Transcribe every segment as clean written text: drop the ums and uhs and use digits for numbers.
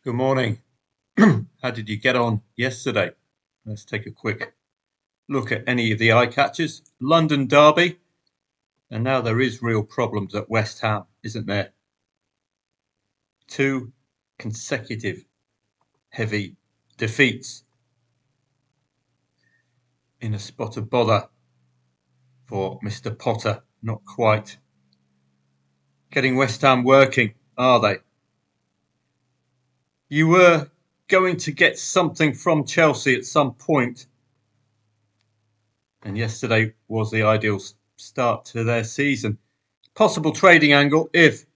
Good morning. How did you get on yesterday? Let's take a quick look at any of the eye catchers. London derby, and now there is real problems at West Ham, isn't there? Two consecutive heavy defeats in a spot of bother for Mr. Potter. Not quite getting West Ham working, are they? You were going to get something from Chelsea at some point, and yesterday was the ideal start to their season. Possible trading angle if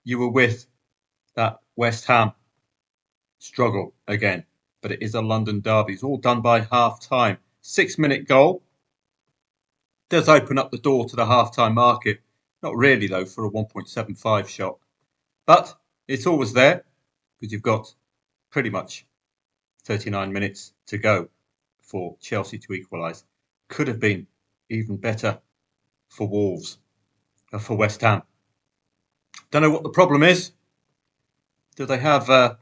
you were with that West Ham struggle again. But it is a London derby. It's all done by half-time. 6-minute goal. Does open up the door to the half-time market. Not really, though, for a 1.75 shot. But it's always there because you've got pretty much 39 minutes to go for Chelsea to equalise. Could have been even better for Wolves, for West Ham. Don't know what the problem is. Do they have a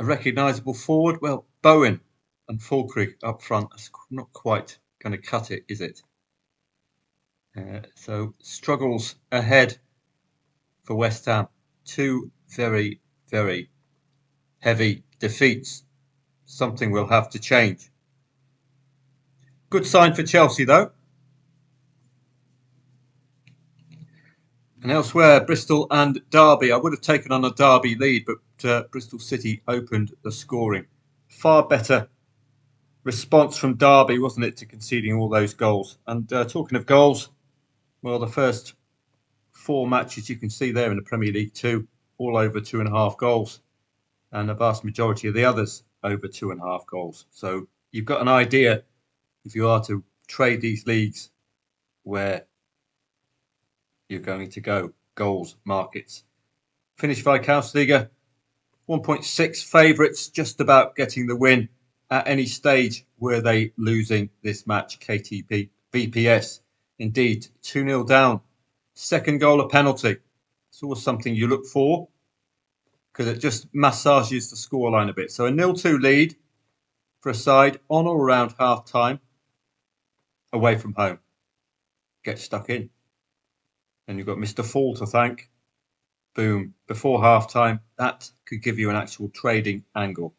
recognisable forward? Well, Bowen and Fulkrug up front. That's not quite going to cut it, is it? So struggles ahead for West Ham. Two very, very heavy defeats. Something will have to change. Good sign for Chelsea, though. And elsewhere, Bristol and Derby. I would have taken on a Derby lead, but Bristol City opened the scoring. Far better response from Derby, wasn't it, to conceding all those goals? And talking of goals, well, the first four matches you can see there in the Premier League 2, all over 2.5 goals. And the vast majority of the others over 2.5 goals. So you've got an idea, if you are to trade these leagues, where you're going to go. Goals markets. Finnish Veikkausliiga, 1.6 favourites, just about getting the win. At any stage were they losing this match, KTP BPS. Indeed, 2-0 down. Second goal, a penalty. It's always something you look for because it just massages the scoreline a bit. So a 0-2 lead for a side on or around half-time away from home. Get stuck in. And you've got Mr. Fall to thank. Boom. Before half-time, that could give you an actual trading angle.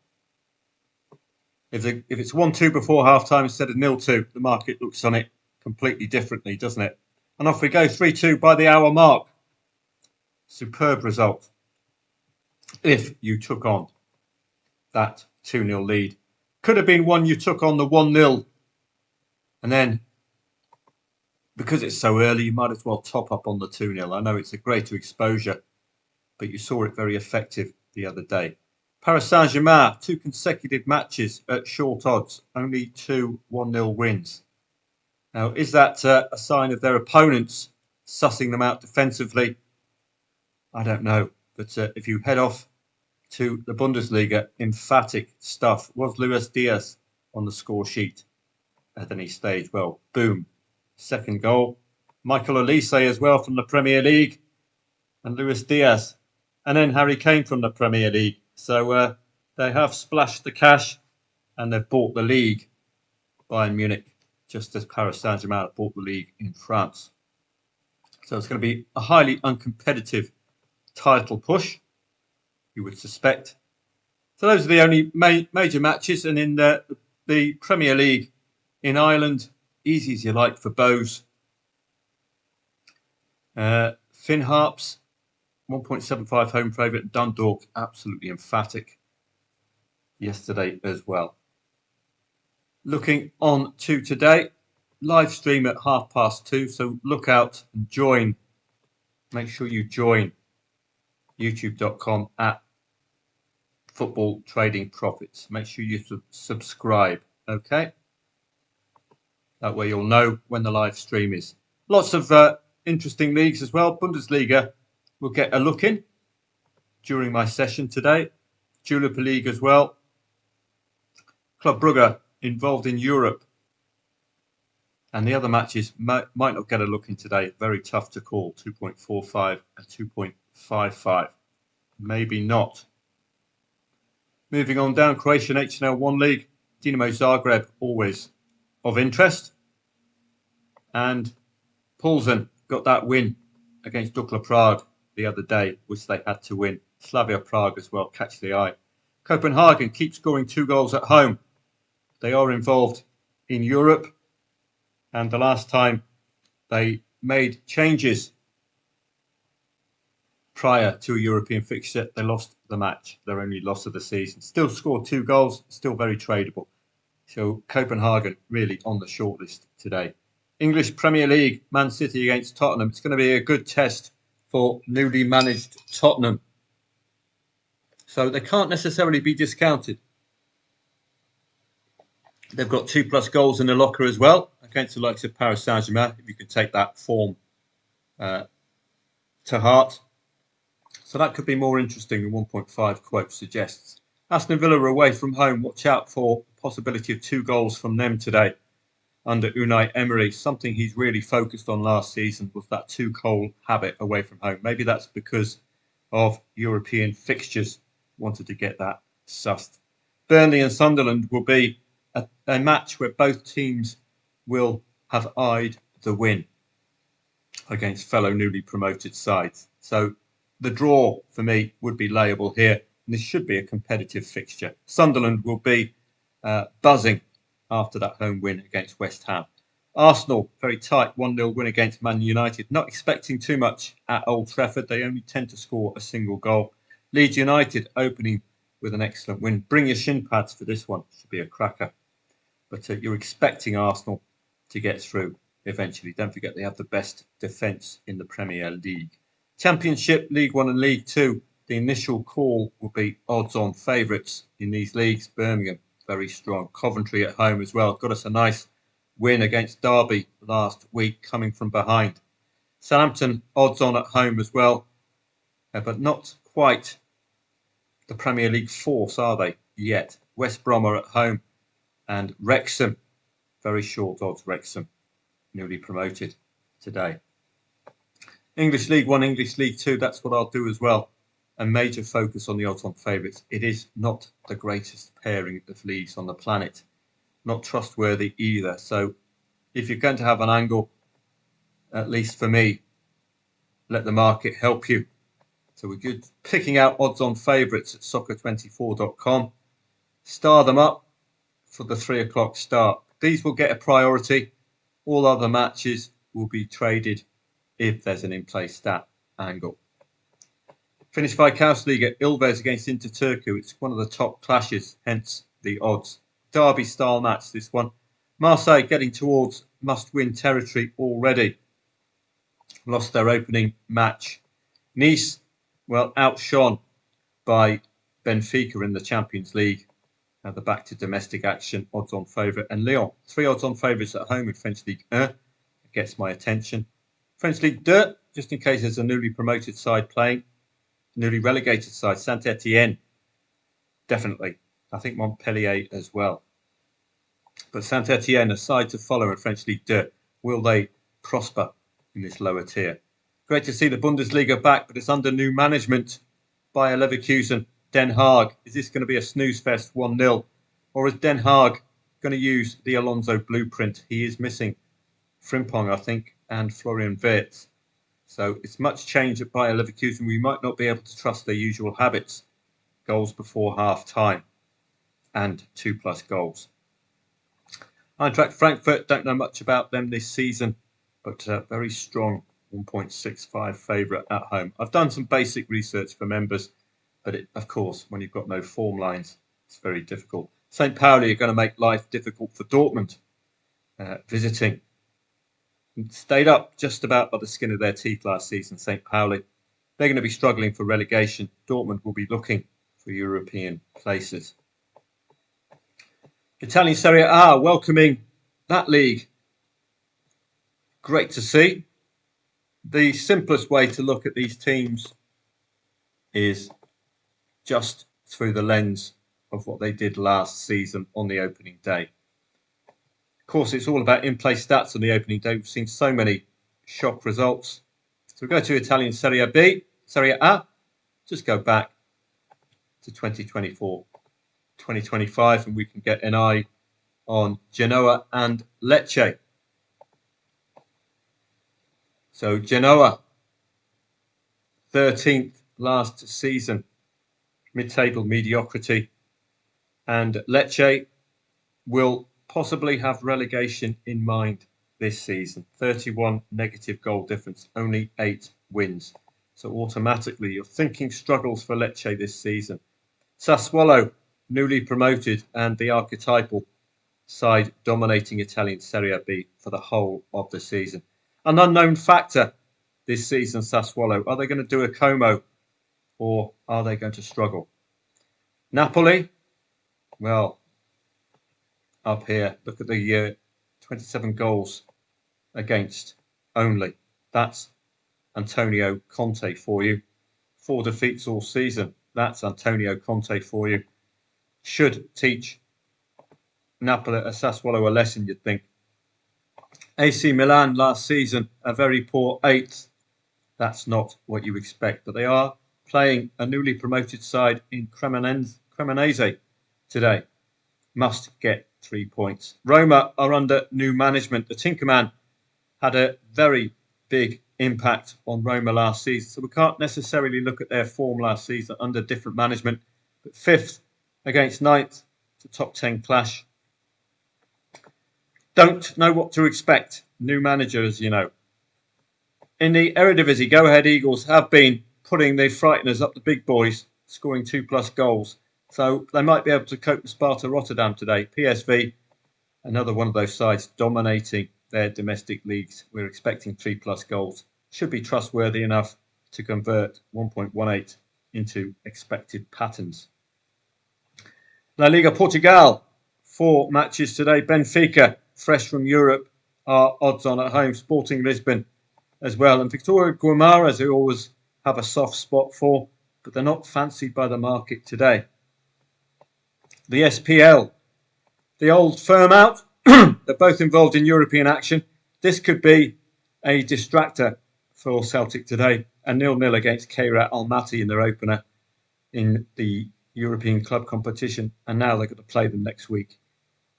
If it's 1-2 before half-time instead of 0-2, the market looks on it completely differently, doesn't it? And off we go, 3-2 by the hour mark. Superb result. If you took on that 2-0 lead. Could have been one you took on the 1-0. And then, because it's so early, you might as well top up on the 2-0. I know it's a greater exposure, but you saw it very effective the other day. Paris Saint-Germain, 2 consecutive matches at short odds, only 2 1-0 wins. Now, is that a sign of their opponents sussing them out defensively? I don't know. But if you head off to the Bundesliga, emphatic stuff. Was Luis Diaz on the score sheet at any stage? Well, boom. Second goal. Michael Olise as well from the Premier League. And Luis Diaz. And then Harry Kane from the Premier League. So they have splashed the cash and they've bought the league. Bayern Munich, just as Paris Saint-Germain bought the league in France. So it's going to be a highly uncompetitive title push, you would suspect. So those are the only major matches. And in the Premier League in Ireland, easy as you like for Bows. Finn Harps, 1.75 home favourite. Dundalk, absolutely emphatic yesterday as well. Looking on to today, live stream at 2:30. So look out and join. Make sure you join youtube.com at Football Trading Profits. Make sure you subscribe, okay? That way you'll know when the live stream is. Lots of interesting leagues as well. Bundesliga, we'll get a look in during my session today. Jupiler League as well. Club Brugge involved in Europe. And the other matches might not get a look in today. Very tough to call. 2.45 and 2.55. Maybe not. Moving on down, Croatian HNL1 League, Dinamo Zagreb always of interest. And Poulsen got that win against Dukla Prague the other day, which they had to win. Slavia Prague as well, catch the eye. Copenhagen keep scoring 2 goals at home. They are involved in Europe. And the last time they made changes prior to a European fixture, they lost the match, their only loss of the season. Still scored 2 goals, still very tradable. So Copenhagen really on the shortlist today. English Premier League, Man City against Tottenham. It's going to be a good test for newly managed Tottenham. So they can't necessarily be discounted. They've got 2+ goals in the locker as well against the likes of Paris Saint-Germain, if you can take that form to heart. So that could be more interesting than 1.5 quote suggests. Aston Villa are away from home. Watch out for the possibility of 2 goals from them today under Unai Emery. Something he's really focused on last season was that 2-goal habit away from home. Maybe that's because of European fixtures. Wanted to get that sussed. Burnley and Sunderland will be a match where both teams will have eyed the win against fellow newly promoted sides. So the draw for me would be layable here. And this should be a competitive fixture. Sunderland will be buzzing after that home win against West Ham. Arsenal, very tight 1-0 win against Man United. Not expecting too much at Old Trafford. They only tend to score a single goal. Leeds United opening with an excellent win. Bring your shin pads for this one. Should be a cracker. But you're expecting Arsenal to get through eventually. Don't forget they have the best defence in the Premier League. Championship, League One and League Two. The initial call will be odds-on favourites in these leagues. Birmingham, very strong. Coventry at home as well. Got us a nice win against Derby last week, coming from behind. Southampton, odds-on at home as well. But not quite the Premier League force, are they, yet? West Brom are at home. And Wrexham, very short odds, Wrexham, newly promoted today. English League One, English League Two, that's what I'll do as well. A major focus on the odds-on favourites. It is not the greatest pairing of leagues on the planet. Not trustworthy either. So if you're going to have an angle, at least for me, let the market help you. So we're good picking out odds-on favourites at soccer24.com. Star them up for the 3 o'clock start. These will get a priority. All other matches will be traded if there's an in-play stat angle. Finnish Veikkausliiga, Ilves against Interturku. It's one of the top clashes, hence the odds. Derby style match, this one. Marseille getting towards must-win territory already. Lost their opening match. Nice, well, outshone by Benfica in the Champions League. Now they're back to domestic action, odds-on favourite. And Lyon, 3 odds-on favourites at home in French Ligue 1. It gets my attention. French Ligue 2, just in case there's a newly promoted side playing. Newly relegated side, Saint-Etienne, definitely. I think Montpellier as well. But Saint-Etienne, a side to follow in French Ligue 2. Will they prosper in this lower tier? Great to see the Bundesliga back, but it's under new management. Bayer Leverkusen, Den Haag. Is this going to be a snooze fest 1-0? Or is Den Haag going to use the Alonso blueprint? He is missing Frimpong, I think, and Florian Wirtz. So it's much change at Bayer Leverkusen. We might not be able to trust their usual habits. Goals before half-time and 2+ goals. Eintracht Frankfurt, don't know much about them this season, but very strong 1.65 favourite at home. I've done some basic research for members, but of course, when you've got no form lines, it's very difficult. St. Pauli are going to make life difficult for Dortmund, visiting. Stayed up just about by the skin of their teeth last season, St. Pauli. They're going to be struggling for relegation. Dortmund will be looking for European places. Italian Serie A welcoming that league. Great to see. The simplest way to look at these teams is just through the lens of what they did last season on the opening day. Of course, it's all about in-play stats on the opening day. We've seen so many shock results. So we go to Italian Serie A. Just go back to 2024. 2025, and we can get an eye on Genoa and Lecce. So Genoa, 13th last season, mid-table mediocrity, and Lecce will possibly have relegation in mind this season. 31 negative goal difference, only 8 wins. So automatically you're thinking struggles for Lecce this season. Sassuolo, newly promoted and the archetypal side dominating Italian Serie B for the whole of the season. An unknown factor this season, Sassuolo. Are they going to do a Como or are they going to struggle? Napoli, well, up here, look at the 27 goals against only. That's Antonio Conte for you. 4 defeats all season. That's Antonio Conte for you. Should teach Napoli, Sassuolo a lesson, you'd think. AC Milan last season, a very poor 8th. That's not what you expect, but they are playing a newly promoted side in Cremonese today. Must get 3 points. Roma are under new management. The Tinkerman had a very big impact on Roma last season, so we can't necessarily look at their form last season under different management. But 5th against 9th, it's a top 10 clash. Don't know what to expect. New manager, as you know. In the Eredivisie, Go Ahead Eagles have been putting the frighteners up the big boys, scoring 2+ goals. So they might be able to cope with Sparta Rotterdam today. PSV, another one of those sides dominating their domestic leagues. We're expecting 3+ goals. Should be trustworthy enough to convert 1.18 into expected patterns. La Liga Portugal, 4 matches today. Benfica, fresh from Europe, are odds on at home. Sporting Lisbon as well. And Victoria Guimarães, who always have a soft spot for, but they're not fancied by the market today. The SPL, the old firm out. They're both involved in European action. This could be a distractor for Celtic today. A 0-0 against Kairat Almaty in their opener in the European club competition. And now they're going to play them next week.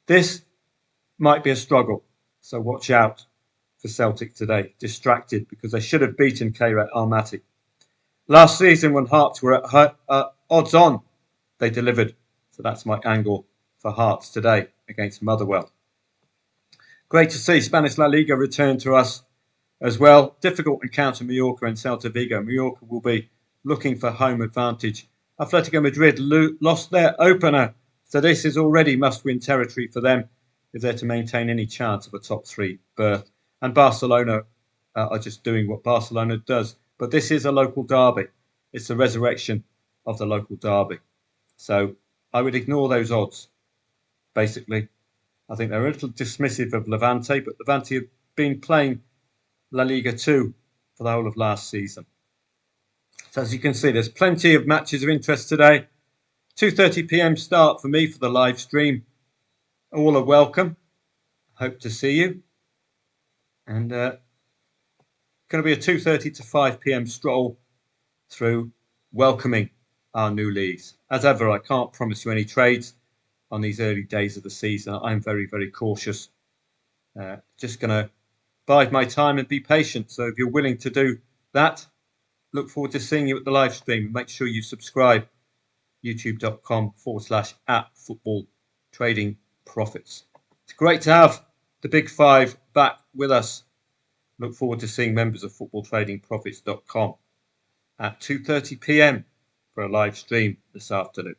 This might be a struggle. So watch out for Celtic today. Distracted because they should have beaten Kairat Almaty. Last season when Hearts were at odds on, they delivered. So that's my angle for Hearts today against Motherwell. Great to see Spanish La Liga return to us as well. Difficult encounter Mallorca and Celta Vigo. Mallorca will be looking for home advantage. Atletico Madrid lost their opener, so this is already must-win territory for them if they're to maintain any chance of a top 3 berth. And Barcelona are just doing what Barcelona does. But this is a local derby. It's the resurrection of the local derby. So I would ignore those odds, basically. I think they're a little dismissive of Levante, but Levante have been playing La Liga 2 for the whole of last season. So as you can see, there's plenty of matches of interest today. 2:30 p.m. start for me for the live stream. All are welcome. Hope to see you. And going to be a 2:30 to 5 p.m. stroll through welcoming our new leagues. As ever, I can't promise you any trades on these early days of the season. I'm very, very cautious. Just going to bide my time and be patient. So if you're willing to do that, look forward to seeing you at the live stream. Make sure you subscribe. youtube.com/footballtradingprofits. It's great to have the Big Five back with us. Look forward to seeing members of footballtradingprofits.com at 2:30 p.m. for a live stream this afternoon.